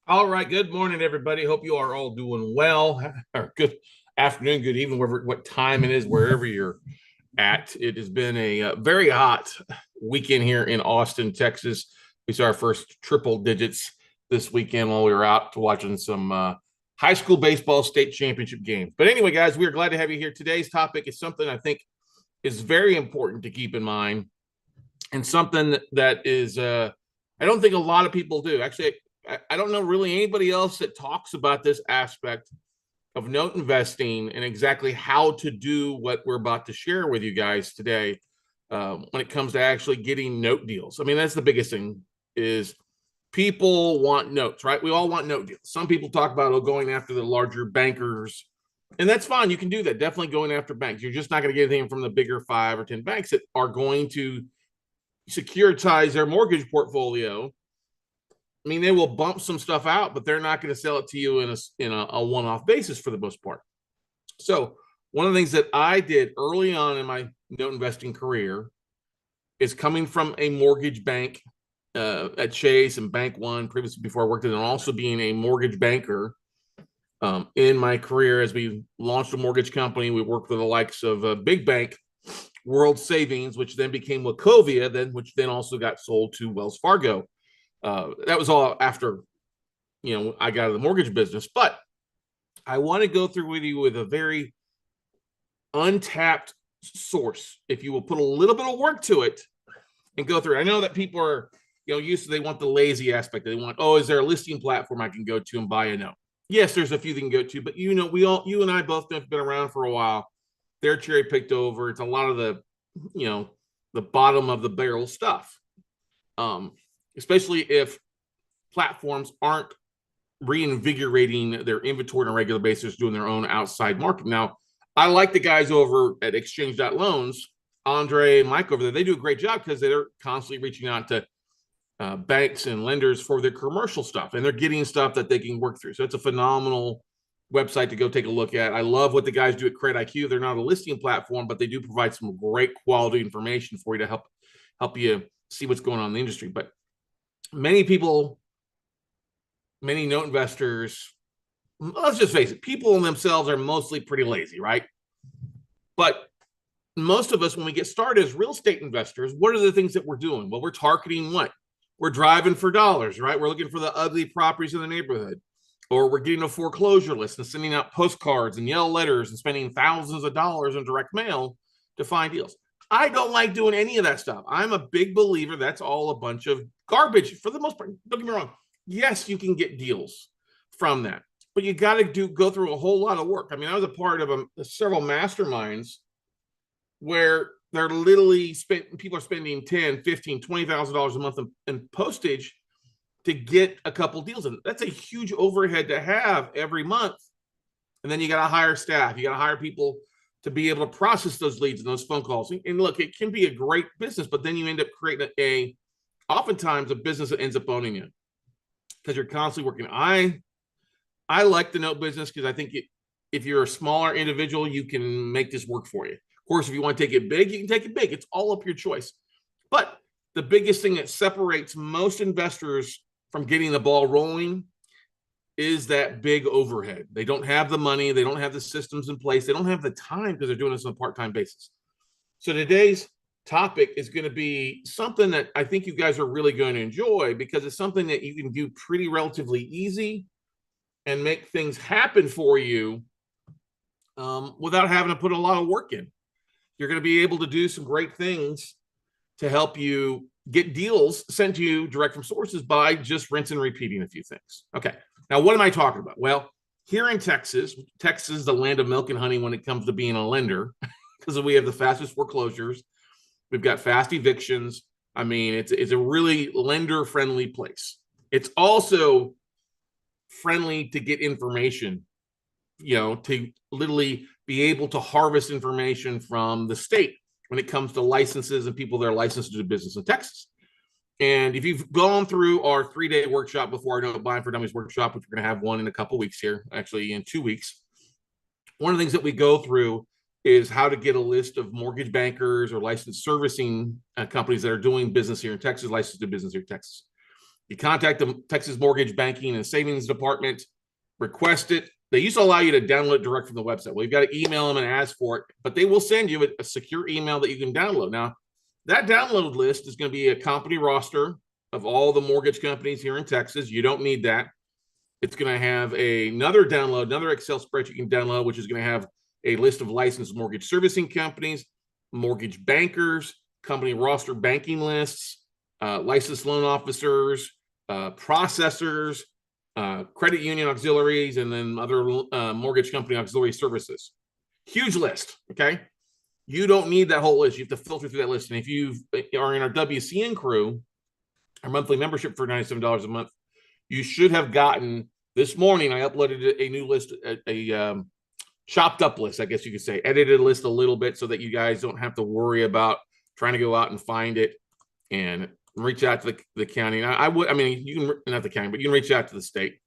All right. Good morning, everybody. Hope you are all doing well. Or good afternoon, good evening, wherever what time it is, wherever you're at. It has been a very hot weekend here in Austin, Texas. We saw our first triple digits this weekend while we were out to watching some high school baseball state championship games. But anyway, guys, we are glad to have you here. Today's topic is something I think is very important to keep in mind, and something that is I don't think a lot of people do. Actually, I don't know really anybody else that talks about this aspect of note investing and exactly how to do what we're about to share with you guys today when it comes to actually getting note deals. I mean, that's the biggest thing is people want notes, right? We all want note deals. Some people talk about going after the larger bankers, and that's fine. You can do that. Definitely going after banks. You're just not going to get anything from the bigger 5 or 10 banks that are going to securitize their mortgage portfolio. I mean, they will bump some stuff out, but they're not going to sell it to you in a one-off basis for the most part. So one of the things that I did early on in my note investing career is coming from a mortgage bank at Chase and Bank One previously before I worked in, and also being a mortgage banker in my career as we launched a mortgage company. We worked with the likes of Big Bank, World Savings, which then became Wachovia, which then also got sold to Wells Fargo. That was all after I got out of the mortgage business. But I want to go through with you with a very untapped source. If you will put a little bit of work to it and go through it. I know that people are used to, they want the lazy aspect. They want, oh, is there a listing platform I can go to and buy a note? Yes, there's a few they can go to, but you and I both have been around for a while. They're cherry picked over. It's a lot of the bottom of the barrel stuff. Especially if platforms aren't reinvigorating their inventory on a regular basis, doing their own outside market. Now, I like the guys over at Exchange.Loans, Andre and Mike over there. They do a great job because they're constantly reaching out to banks and lenders for their commercial stuff, and they're getting stuff that they can work through. So it's a phenomenal website to go take a look at. I love what the guys do at Credit IQ. They're not a listing platform, but they do provide some great quality information for you to help you see what's going on in the industry. But many people, many note investors, let's just face it, people in themselves are mostly pretty lazy, right? But most of us, when we get started as real estate investors, what are the things that we're doing? Well, we're targeting what? We're driving for dollars, right? We're looking for the ugly properties in the neighborhood, or we're getting a foreclosure list and sending out postcards and yellow letters and spending thousands of dollars in direct mail to find deals. I don't like doing any of that stuff. I'm a big believer that's all a bunch of garbage for the most part. Don't get me wrong. Yes, you can get deals from that, but you got to go through a whole lot of work. I mean, I was a part of several masterminds where they're literally people are spending 10, 15, $20,000 a month in postage to get a couple deals in. That's a huge overhead to have every month. And then you got to hire staff. You got to hire people to be able to process those leads and those phone calls. And look, it can be a great business, but then you end up creating oftentimes a business that ends up owning you because you're constantly working. I like the note business because I think if you're a smaller individual, you can make this work for you. Of course, if you want to take it big, you can take it big. It's all up your choice. But the biggest thing that separates most investors from getting the ball rolling is that big overhead. They don't have the money. They don't have the systems in place. They don't have the time because they're doing this on a part-time basis. So today's topic is going to be something that I think you guys are really going to enjoy because it's something that you can do pretty relatively easy and make things happen for you without having to put a lot of work in. You're going to be able to do some great things to help you get deals sent to you direct from sources by just rinse and repeating a few things. Okay. Now, what am I talking about? Well, here in Texas, Texas is the land of milk and honey when it comes to being a lender because we have the fastest foreclosures. We've got fast evictions. I mean, it's a really lender-friendly place. It's also friendly to get information, to literally be able to harvest information from the state when it comes to licenses and people that are licensed to do business in Texas. And if you've gone through our 3-day workshop before, our Note Buying for Dummies workshop, which we're going to have one in a couple of weeks here, actually in 2 weeks, one of the things that we go through is how to get a list of mortgage bankers or licensed servicing companies that are doing business here in Texas, licensed to business here in Texas. You contact the Texas Mortgage Banking and Savings Department, request it. They used to allow you to download it direct from the website. Well, you've got to email them and ask for it, but they will send you a secure email that you can download. Now, that download list is going to be a company roster of all the mortgage companies here in Texas. You don't need that. It's going to have another download, another Excel spreadsheet you can download, which is going to have a list of licensed mortgage servicing companies, mortgage bankers, company roster banking lists, licensed loan officers, processors, credit union auxiliaries, and then other mortgage company auxiliary services. Huge list, okay? You don't need that whole list. You have to filter through that list. And if you are in our WCN crew, our monthly membership for $97 a month, you should have gotten this morning. I uploaded a new list, a chopped up list, I guess you could say, edited a list a little bit so that you guys don't have to worry about trying to go out and find it and reach out to the county. And I mean, you can, not the county, but you can reach out to the state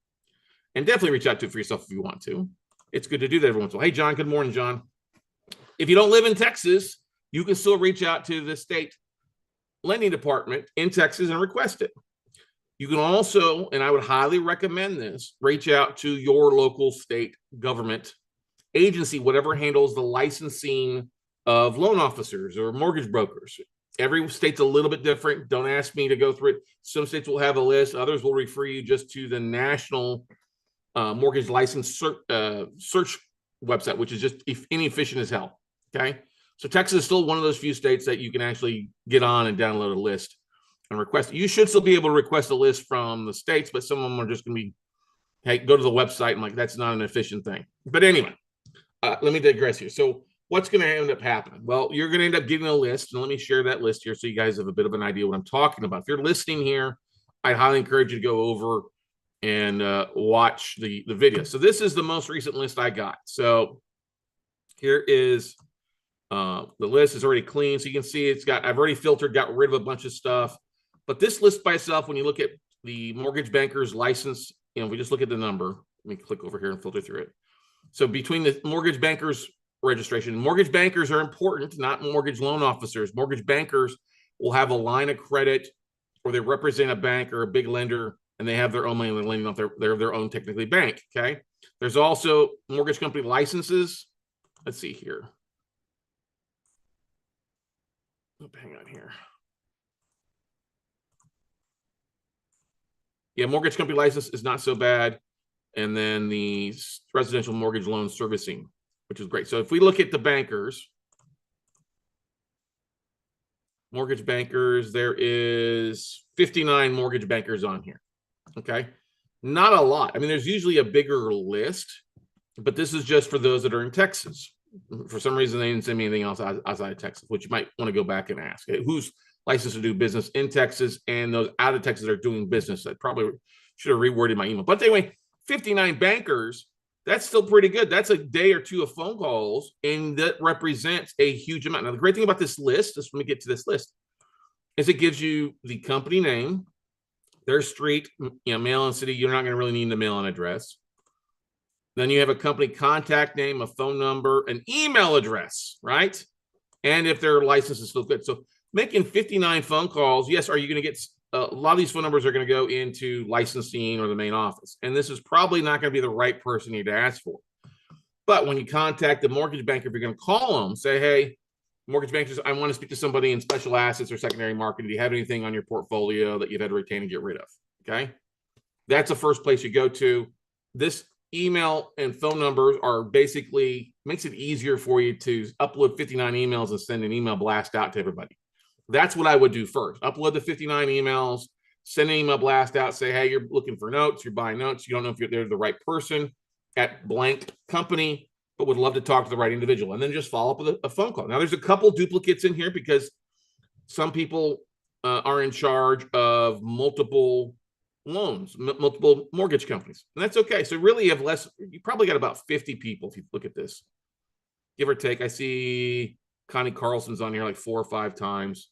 and definitely reach out to it for yourself if you want to. It's good to do that every once in a while. Hey, John, good morning, John. If you don't live in Texas, you can still reach out to the state lending department in Texas and request it. You can also, and I would highly recommend this, reach out to your local state government agency, whatever handles the licensing of loan officers or mortgage brokers. Every state's a little bit different. Don't ask me to go through it. Some states will have a list. Others will refer you just to the national mortgage license search website, which is just inefficient as hell. Okay. So Texas is still one of those few states that you can actually get on and download a list and request. You should still be able to request a list from the states, but some of them are just going to be, hey, go to the website. And like, that's not an efficient thing. But anyway, let me digress here. So what's going to end up happening? Well, you're going to end up getting a list, and let me share that list here so you guys have a bit of an idea what I'm talking about. If you're listening here, I highly encourage you to go over and watch the video. So this is the most recent list I got. So here is the list is already clean. So you can see I've already filtered, got rid of a bunch of stuff. But this list by itself, when you look at the mortgage banker's license, if we just look at the number, let me click over here and filter through it. So between the mortgage bankers registration, mortgage bankers are important, not mortgage loan officers. Mortgage bankers will have a line of credit, or they represent a bank or a big lender, and they have their own money lending off they're their own technically bank. Okay. There's also mortgage company licenses. Let's see here. Hang on here. Yeah, mortgage company license is not so bad. And then the residential mortgage loan servicing, which is great. So if we look at the bankers, mortgage bankers, there is 59 mortgage bankers on here. Okay. Not a lot. I mean, there's usually a bigger list, but this is just for those that are in Texas. For some reason, they didn't send me anything else outside of Texas, which you might want to go back and ask. Who's licensed to do business in Texas, and those out of Texas are doing business? I probably should have reworded my email. But anyway, 59 bankers, that's still pretty good. That's a day or two of phone calls, and that represents a huge amount. Now, the great thing about this list, just let me get to this list, is it gives you the company name, their street, mail and city. You're not going to really need the mail and address. Then you have a company contact name, a phone number, an email address, right? And if their license is still good. So making 59 phone calls, yes, are you going to get a lot of these phone numbers are going to go into licensing or the main office. And this is probably not going to be the right person you need to ask for. But when you contact the mortgage banker, if you're going to call them, say, hey, mortgage bankers, I want to speak to somebody in special assets or secondary market. Do you have anything on your portfolio that you've had to retain and get rid of? Okay. That's the first place you go to. This email and phone numbers are basically makes it easier for you to upload 59 emails and send an email blast out to everybody. That's what I would do first. Upload the 59 emails, send an email blast out, say, hey, you're looking for notes, you're buying notes, you don't know if they're the right person at blank company, but would love to talk to the right individual. And then just follow up with a phone call. Now, there's a couple duplicates in here because some people are in charge of multiple loans, multiple mortgage companies. And that's okay. So really you have less, you probably got about 50 people if you look at this, give or take. I see Connie Carlson's on here like 4 or 5 times.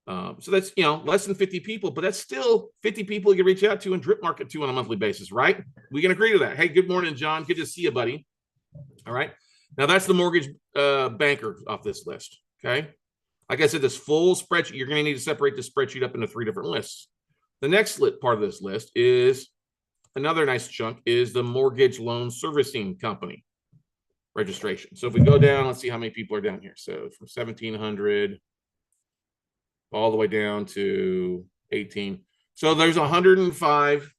So that's, less than 50 people, but that's still 50 people you can reach out to and drip market to on a monthly basis, right? We can agree to that. Hey, good morning, John. Good to see you, buddy. All right. Now that's the mortgage banker off this list. Okay. Like I said, this full spreadsheet, you're going to need to separate the spreadsheet up into 3 different lists. The next part of this list is another nice chunk is the mortgage loan servicing company registration. So if we go down, let's see how many people are down here. So from 1,700 all the way down to 18. So there's 105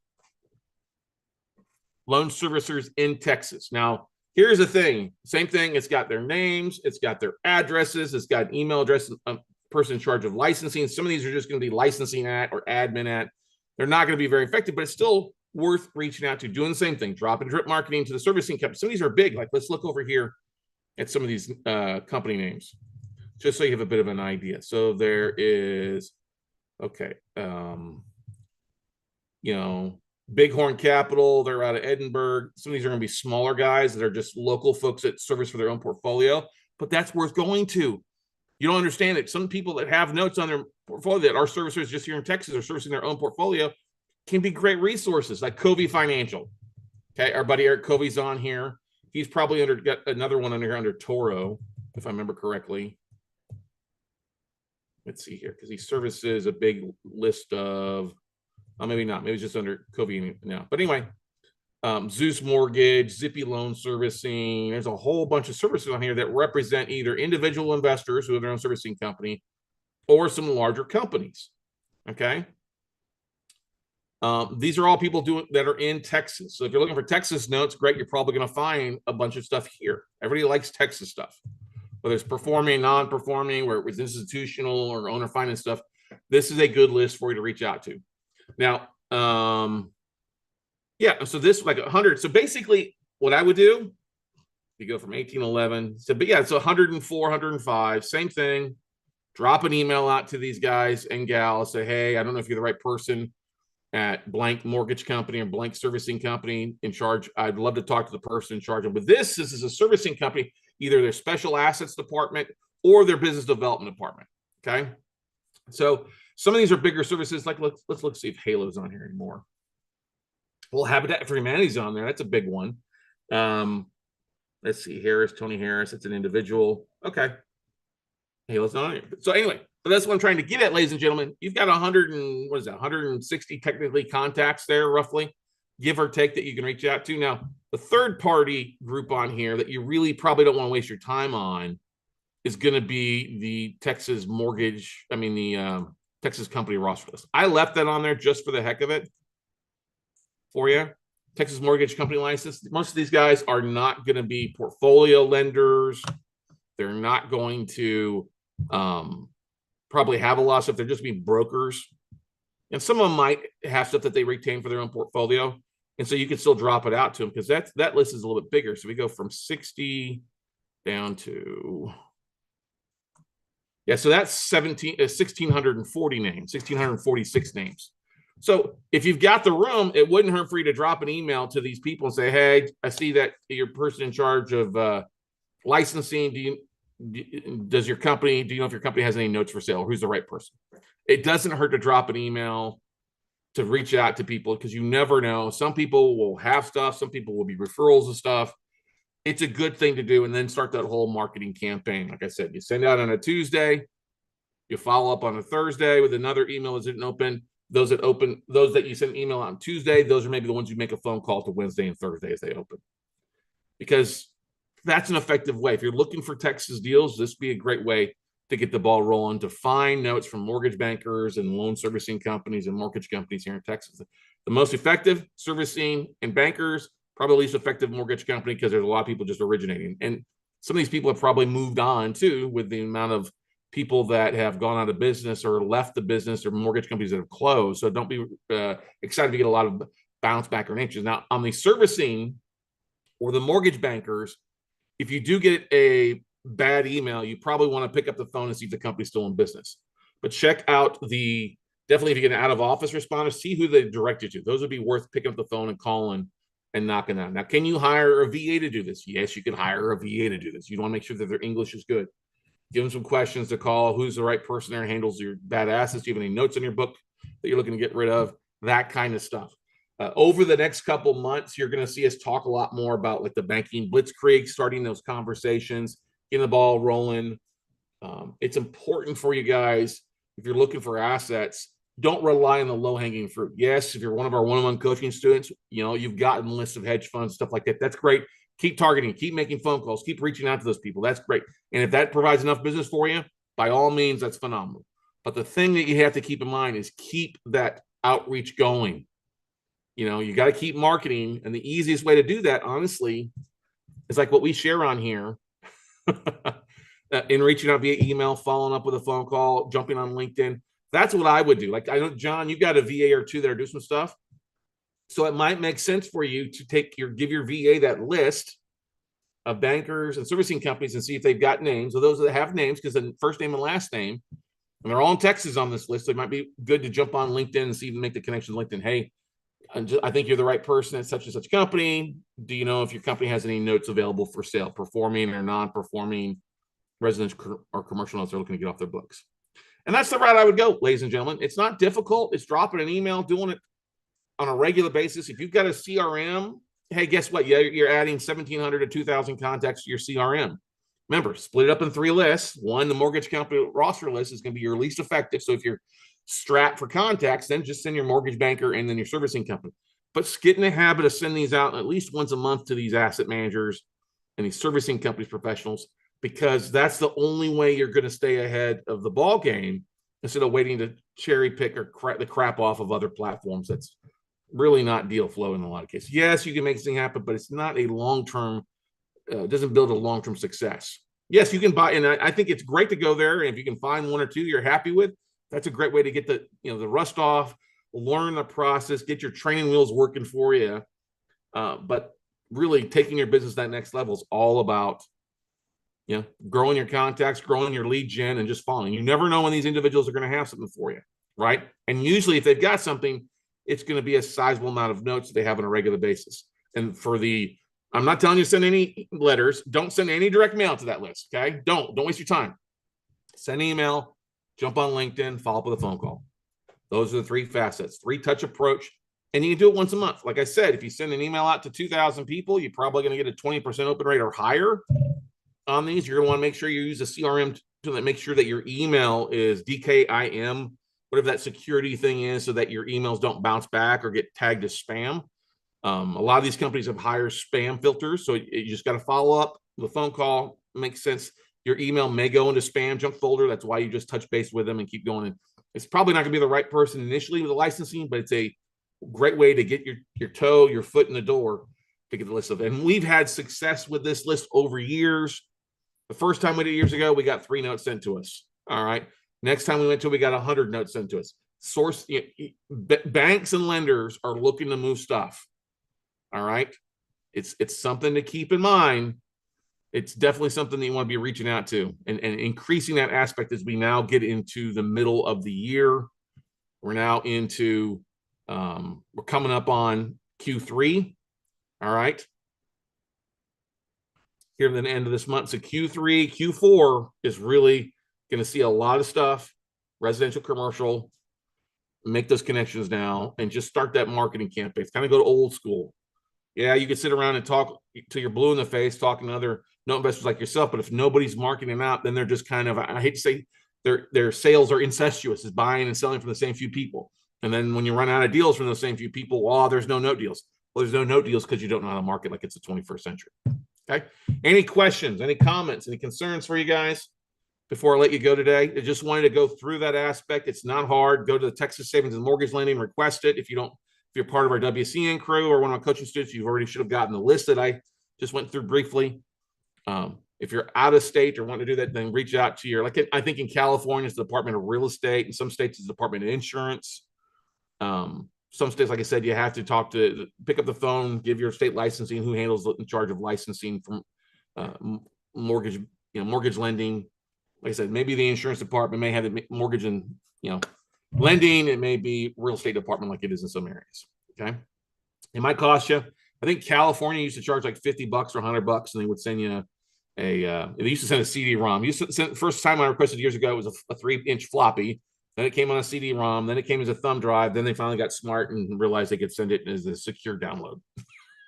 loan servicers in Texas. Now, here's the thing. Same thing. It's got their names. It's got their addresses. It's got an email address, a person in charge of licensing. Some of these are just going to be licensing at or admin at. They're not going to be very effective, but it's still worth reaching out to, doing the same thing, drop and drip marketing to the servicing company. Some of these are big. Like, let's look over here at some of these company names, just so you have a bit of an idea. So there is, okay, Bighorn Capital, they're out of Edinburgh. Some of these are going to be smaller guys that are just local folks that service for their own portfolio, but that's worth going to. You don't understand that some people that have notes on their portfolio that are servicers just here in Texas are servicing their own portfolio can be great resources, like Covey Financial. Okay, our buddy Eric Covey's on here. He's probably got another one under here under Toro, if I remember correctly. Let's see here, because he services a big list of, maybe not, maybe it's just under Covey now. But anyway, Zeus Mortgage, Zippy Loan Servicing. There's a whole bunch of services on here that represent either individual investors who have their own servicing company or some larger companies. Okay. These are all people that are in Texas. So if you're looking for Texas notes, great. You're probably going to find a bunch of stuff here. Everybody likes Texas stuff, whether it's performing, non-performing, where it was institutional or owner finance stuff. This is a good list for you to reach out to. Now, yeah, so this like 100. So basically what I would do, you go from 1811 to, but yeah, it's 104, 105, same thing. Drop an email out to these guys and gals, say, hey, I don't know if you're the right person at blank mortgage company or blank servicing company in charge. I'd love to talk to the person in charge of, but this is a servicing company, either their special assets department or their business development department. Okay. So some of these are bigger services. Like, let's look, see if Halo's on here anymore. Well, Habitat for Humanity's on there. That's a big one. Let's see, Tony Harris. That's an individual. Okay. Halo's not on here. So anyway, so that's what I'm trying to get at, ladies and gentlemen. You've got 160 technically contacts there, roughly, give or take, that you can reach out to. Now, the third party group on here that you really probably don't want to waste your time on is going to be the Texas mortgage. The Texas company roster list. I left that on there just for the heck of it for you. Texas mortgage company license. Most of these guys are not going to be portfolio lenders. They're not going to probably have a lot of stuff. They're just being brokers. And some of them might have stuff that they retain for their own portfolio. And so you can still drop it out to them, because that list is a little bit bigger. So we go from 60 down to, yeah, so that's 1,640 names, 1,646 names. So if you've got the room, it wouldn't hurt for you to drop an email to these people and say, hey, I see that you're person in charge of licensing. Do you know if your company has any notes for sale? Who's the right person? It doesn't hurt to drop an email to reach out to people, because you never know. Some people will have stuff. Some people will be referrals of stuff. It's a good thing to do, and then start that whole marketing campaign. Like I said, you send out on a Tuesday, you follow up on a Thursday with another email as it open. Those that you send an email on Tuesday, those are maybe the ones you make a phone call to Wednesday and Thursday as they open, because that's an effective way. If you're looking for Texas deals, this would be a great way to get the ball rolling, to find notes from mortgage bankers and loan servicing companies and mortgage companies here in Texas. The most effective servicing and bankers, probably least effective mortgage company, because there's a lot of people just originating. And some of these people have probably moved on too, with the amount of people that have gone out of business or left the business, or mortgage companies that have closed. So don't be excited to get a lot of bounce back or names. Now, on the servicing or the mortgage bankers, if you do get a bad email, you probably want to pick up the phone and see if the company's still in business. But check out definitely if you get an out of office responder, see who they directed you to. Those would be worth picking up the phone and calling and knocking out. Now, can you hire a VA to do this? Yes, you can hire a VA to do this. You want to make sure that their English is good. Give them some questions to call. Who's the right person there and handles your bad assets? Do you have any notes in your book that you're looking to get rid of? That kind of stuff. Over the next couple months, you're going to see us talk a lot more about like the banking blitzkrieg, starting those conversations, getting the ball rolling. It's important for you guys, if you're looking for assets, don't rely on the low-hanging fruit. Yes, if you're one of our one-on-one coaching students, you've gotten lists of hedge funds, stuff like that. That's great. Keep targeting, keep making phone calls, keep reaching out to those people. That's great. And if that provides enough business for you, by all means, that's phenomenal. But the thing that you have to keep in mind is keep that outreach going. You got to keep marketing. And the easiest way to do that, honestly, is like what we share on here in reaching out via email, following up with a phone call, jumping on LinkedIn. That's what I would do. Like, I know, John, you've got a VA or two that are doing some stuff. So it might make sense for you to give your VA that list of bankers and servicing companies and see if they've got names. So those that have names, because the first name and last name, and they're all in Texas on this list, so it might be good to jump on LinkedIn and see if you make the connection to LinkedIn. Hey, I think you're the right person at such and such company. Do you know if your company has any notes available for sale, performing or non-performing residential or commercial notes they're looking to get off their books? And that's the route I would go, ladies and gentlemen. It's not difficult. It's dropping an email, doing it on a regular basis. If you've got a CRM, hey, guess what? You're adding 1,700 to 2,000 contacts to your CRM. Remember, split it up in 3 lists. One, the mortgage company roster list is going to be your least effective. So if you're strapped for contacts, then just send your mortgage banker and then your servicing company. But get in the habit of sending these out at least once a month to these asset managers and these servicing companies professionals, because that's the only way you're going to stay ahead of the ball game instead of waiting to cherry pick or the crap off of other platforms. That's really not deal flow in a lot of cases. Yes, you can make something happen, but it's not a long-term, doesn't build a long-term success. Yes, you can buy, and I think it's great to go there. And if you can find 1 or 2 you're happy with, that's a great way to get the rust off, learn the process, get your training wheels working for you. But really taking your business to that next level is all about growing your contacts, growing your lead gen, and just following. You never know when these individuals are going to have something for you, right? And usually if they've got something, it's going to be a sizable amount of notes that they have on a regular basis. And I'm not telling you to send any letters. Don't send any direct mail to that list, okay? Don't waste your time. Send an email, jump on LinkedIn, follow up with a phone call. Those are the 3 facets, 3-touch approach. And you can do it once a month. Like I said, if you send an email out to 2,000 people, you're probably going to get a 20% open rate or higher on these. You're going to want to make sure you use a CRM to make sure that your email is DKIM, whatever that security thing is, so that your emails don't bounce back or get tagged as spam. A lot of these companies have higher spam filters, so you just got to follow up with a phone call. It makes sense. Your email may go into spam junk folder. That's why you just touch base with them and keep going. And it's probably not going to be the right person initially with the licensing, but it's a great way to get your foot in the door to get the list of. And we've had success with this list over years. The first time we did it years ago, we got 3 notes sent to us. All right. Next time we went to, we got 100 notes sent to us. Banks and lenders are looking to move stuff. All right. It's something to keep in mind. It's definitely something that you want to be reaching out to and increasing that aspect as we now get into the middle of the year. We're now into, we're coming up on Q3. All right. Here at the end of this month. So Q3, Q4 is really going to see a lot of stuff, residential, commercial. Make those connections now and just start that marketing campaign. It's kind of go to old school. Yeah, you can sit around and talk till you're blue in the face, talking to other note investors like yourself. But if nobody's marketing out, then they're just kind of, I hate to say, their sales are incestuous, is buying and selling from the same few people. And then when you run out of deals from those same few people, there's no note deals. Well, there's no note deals because you don't know how to market like it's the 21st century. Okay. Any questions, any comments, any concerns for you guys before I let you go today? I just wanted to go through that aspect. It's not hard. Go to the Texas Savings and Mortgage Lending, request it. If you're part of our WCN crew or one of my coaching students, you already should have gotten the list that I just went through briefly. If you're out of state or want to do that, then reach out to I think in California, it's the Department of Real Estate. In some states, it's the Department of Insurance. Some states, like I said, you have to pick up the phone, give your state licensing, who handles in charge of licensing from mortgage lending. Like I said, maybe the insurance department may have the mortgage and lending. It may be real estate department like it is in some areas. Okay, it might cost you. I think California used to charge like $50 or $100, and they would send you they used to send a CD-ROM. First time I requested years ago, it was a 3-inch floppy. Then it came on a CD-ROM. Then it came as a thumb drive. Then they finally got smart and realized they could send it as a secure download.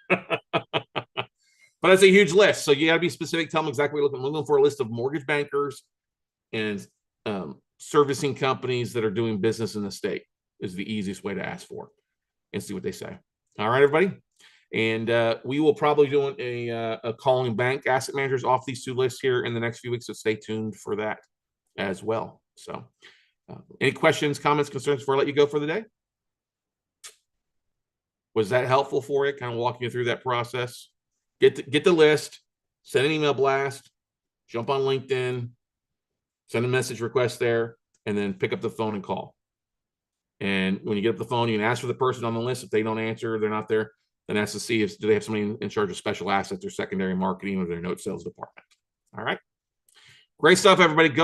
But it's a huge list. So you got to be specific. Tell them exactly what you're looking for. A list of mortgage bankers and servicing companies that are doing business in the state. is the easiest way to ask for and see what they say. All right, everybody. And we will probably do a calling bank asset managers off these 2 lists here in the next few weeks. So stay tuned for that as well. So any questions, comments, concerns before I let you go for the day? Was that helpful for you? Kind of walking you through that process? Get the list, send an email blast, jump on LinkedIn, send a message request there, and then pick up the phone and call. And when you get up the phone, you can ask for the person on the list. If they don't answer, they're not there, then ask to see if do they have somebody in charge of special assets or secondary marketing or their note sales department. All right. Great stuff, everybody. Go.